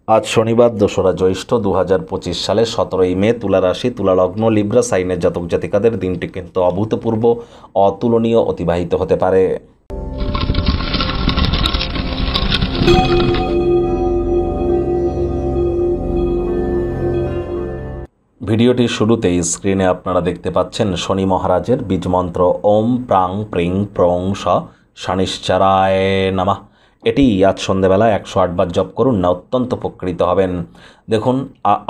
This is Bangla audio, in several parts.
আজ শনিবার ২রা জ্যৈষ্ঠ ২০২৫ সালের ১৭ই মে, তুলা রাশি, তুলা লগ্ন, লিব্রা সাইনের জাতক জাতিকাদের দিনটি কিন্তু অভূতপূর্ব, অতুলনীয় অতিবাহিত হতে পারে। ভিডিওটির শুরুতেই স্ক্রিনে আপনারা দেখতে পাচ্ছেন শনি মহারাজের বীজমন্ত্র ওম প্রাং প্রিং প্রং স শনিশ্চরায় নমঃ। এটি আজ সন্ধ্যেবেলা ১০৮ বার জপ করুন না, অত্যন্ত উপকৃত হবেন। দেখুন,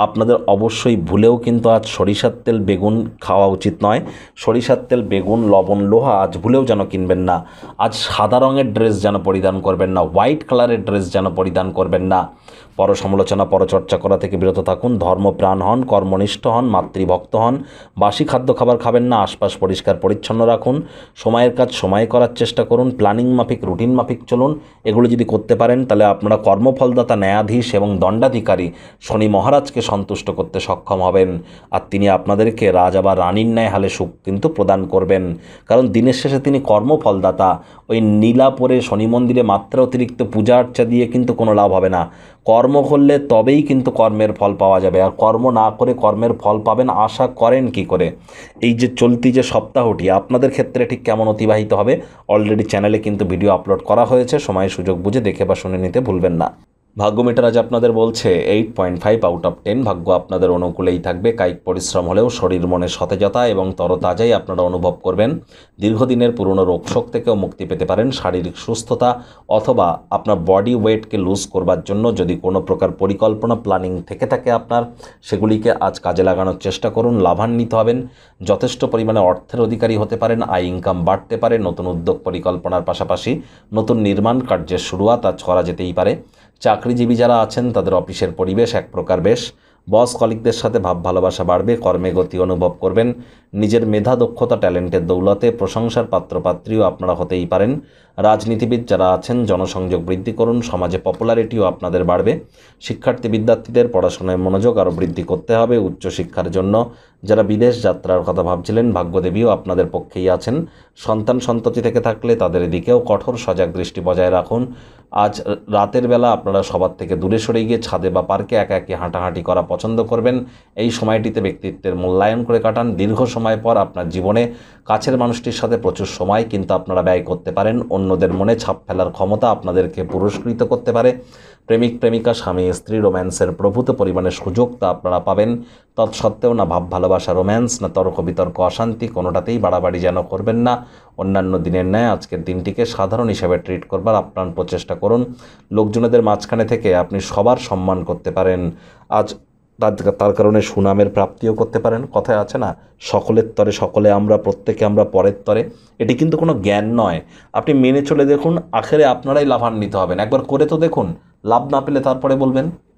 আপনাদের অবশ্যই ভুলেও কিন্তু আজ সরিষার তেল বেগুন খাওয়া উচিত নয়। সরিষার তেল বেগুন লবণ লোহা আজ ভুলেও যেন কিনবেন না। আজ সাদা রঙের ড্রেস যেন পরিধান করবেন না, হোয়াইট কালারের ড্রেস যেন পরিধান করবেন না। পরসমালোচনা পরচর্চা করা থেকে বিরত থাকুন। ধর্মপ্রাণ হন, কর্মনিষ্ঠ হন, মাতৃভক্ত হন। বাসি খাদ্য খাবার খাবেন না। আশপাশ পরিষ্কার পরিচ্ছন্ন রাখুন। সময়ের কাজ সময়ে করার চেষ্টা করুন। প্ল্যানিং মাফিক, রুটিন মাফিক চলুন। এগুলো যদি করতে পারেন তাহলে আপনারা কর্মফলদাতা, ন্যায়াধীশ এবং দণ্ডাধিকারী শনি মহারাজকে সন্তুষ্ট করতে সক্ষম হবেন। আর তিনি আপনাদেরকে রাজা বা রানীর ন্যায় হালে সুখ কিন্তু প্রদান করবেন, কারণ দিনের শেষে তিনি কর্মফলদাতা। ওই নীলা পরে শনি মন্দিরে মাত্রা অতিরিক্ত পূজা আর্চা দিয়ে কিন্তু কোনো লাভ হবে না। কর্ম করলে তবেই কিন্তু কর্মের ফল পাওয়া যাবে, আর কর্ম না করে কর্মের ফল পাবেন আশা করেন কি করে? এই যে চলতি যে সপ্তাহটি আপনাদের ক্ষেত্রে ঠিক কেমন অতিবাহিত হবে, অলরেডি চ্যানেলে কিন্তু ভিডিও আপলোড করা হয়েছে, সময় সুযোগ বুঝে দেখে বা শুনে নিতে ভুলবেন না। ভাগ্য মিটার আজ আপনাদের বলছে 8.5 আউট অফ 10। ভাগ্য আপনাদের অনুকূলেই থাকবে। কায়িক পরিশ্রম হলেও শরীর মনে সতেজতা এবং তরতাজাই আপনারা অনুভব করবেন। দীর্ঘদিনের পুরনো রোগশোক থেকেও মুক্তি পেতে পারেন। শারীরিক সুস্থতা অথবা আপনার বডি ওয়েটকে লুজ করবার জন্য যদি কোনো প্রকার পরিকল্পনা প্ল্যানিং থেকে থাকে আপনার, সেগুলিকে আজ কাজে লাগানোর চেষ্টা করুন। লাভান্বিত হবেন। যথেষ্ট পরিমাণে অর্থের অধিকারী হতে পারেন। আয় ইনকাম বাড়তে পারে। নতুন উদ্যোগ পরিকল্পনার পাশাপাশি নতুন নির্মাণ কার্যের শুরুয়াত আজ করা যেতেই পারে। চাকরিজীবী যারা আছেন তাদের অফিসের পরিবেশ এক প্রকার বেশ। বস কলিগদের সাথে ভাব ভালোবাসা বাড়বে। কর্মে গতি অনুভব করবেন। নিজের মেধা, দক্ষতা, ট্যালেন্টের দৌলতে প্রশংসার পাত্রপাত্রীও আপনারা হতেই পারেন। রাজনীতিবিদ যারা আছেন জনসংযোগ বৃদ্ধি করুন। সমাজে পপুলারিটিও আপনাদের বাড়বে। শিক্ষার্থী বিদ্যার্থীদের পড়াশোনায় মনোযোগ আরও বৃদ্ধি করতে হবে। উচ্চশিক্ষার জন্য যারা বিদেশ যাত্রার কথা ভাবছিলেন, ভাগ্যদেবীও আপনাদের পক্ষেই আছেন। সন্তান সন্ততি থেকে থাকলে তাদের দিকেও কঠোর সজাগ দৃষ্টি বজায় রাখুন। আজ রাতের বেলা আপনারা সবার থেকে দূরে সরে গিয়ে ছাদে বা পার্কে একা একা হাঁটাহাঁটি করা পছন্দ করবেন। এই সময়টিতে ব্যক্তিত্বের মূল্যায়ন করে কাটান। দীর্ঘ সময় পর আপনার জীবনে কাছের মানুষটির সাথে প্রচুর সময় কিন্তু আপনারা ব্যয় করতে পারেন। অন্যদের মনে ছাপ ফেলার ক্ষমতা আপনাদেরকে পুরস্কৃত করতে পারে। প্রেমিক প্রেমিকা, স্বামী স্ত্রী রোম্যান্সের প্রভূত পরিমাণে সুযোগ তা আপনারা পাবেন। তৎসত্ত্বেও না ভাব ভালোবাসা, রোম্যান্স, না তর্ক বিতর্ক, অশান্তি, কোনোটাতেই বাড়াবাড়ি যেন করবেন না। অন্যান্য দিনের ন্যায় আজকের দিনটিকে সাধারণ হিসেবে ট্রিট করবার আপ্রাণ প্রচেষ্টা করুন। লোকজনেদের মাঝখানে থেকে আপনি সবার সম্মান করতে পারেন। আজ তার কারণে সুনামের প্রাপ্তিও করতে পারেন। কথায় আছে না, সকলের তরে সকলে আমরা, প্রত্যেকে আমরা পরের তরে। এটি কিন্তু কোনো জ্ঞান নয়। আপনি মেনে চলে দেখুন, আখেরে আপনারাই লাভান্বিত হবেন। একবার করে তো দেখুন, লাভ না পেলে তারপরে বলবেন।